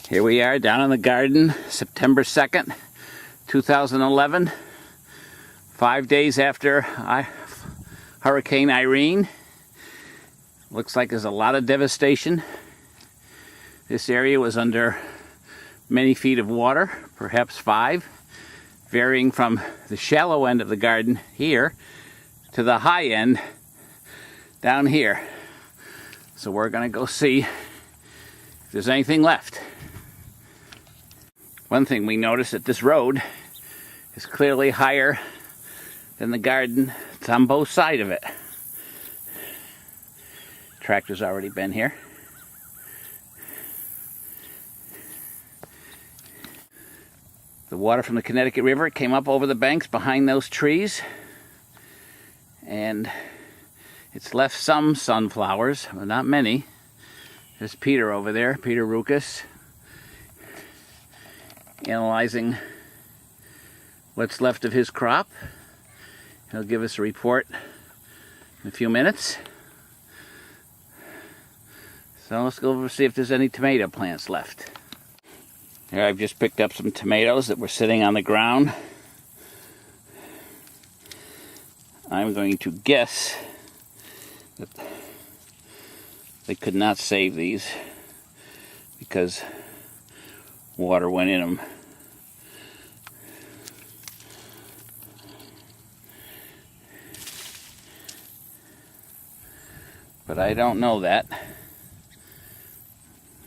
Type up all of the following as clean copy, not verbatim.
Here we are down in the garden, September 2nd, 2011, 5 days after Hurricane Irene. Looks like there's a lot of devastation. This area was under many feet of water, perhaps 5, varying from the shallow end of the garden here to the high end down here. So we're going to go see if there's anything left. One thing we notice that this road is clearly higher than the garden. It's on both sides of it. Tractor's already been here. The water from the Connecticut River came up over the banks behind those trees, and it's left some sunflowers, but not many. There's Peter over there, Peter Rukas, analyzing what's left of his crop. He'll give us a report in a few minutes. So let's go over and see if there's any tomato plants left. Here I've just picked up some tomatoes that were sitting on the ground. I'm going to guess that they could not save these because water went in them. But I don't know that. I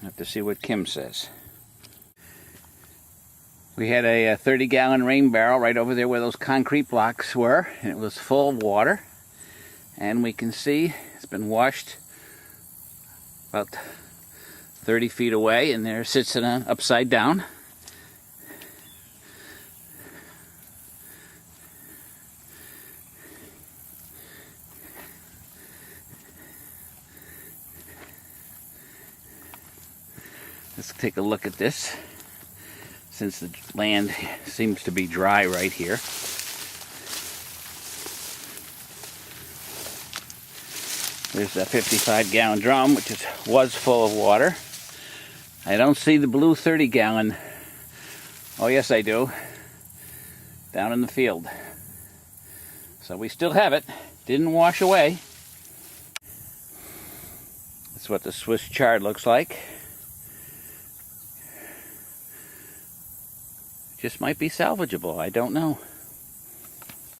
have to see what Kim says. We had a 30-gallon rain barrel right over there where those concrete blocks were, and it was full of water. And we can see it's been washed about 30 feet away, and there it sits in an upside down. Let's take a look at this, since the land seems to be dry right here. There's a 55-gallon drum, which was full of water. I don't see the blue 30-gallon. Oh, yes, I do. Down in the field. So we still have it. Didn't wash away. That's what the Swiss chard looks like. Just might be salvageable. I don't know.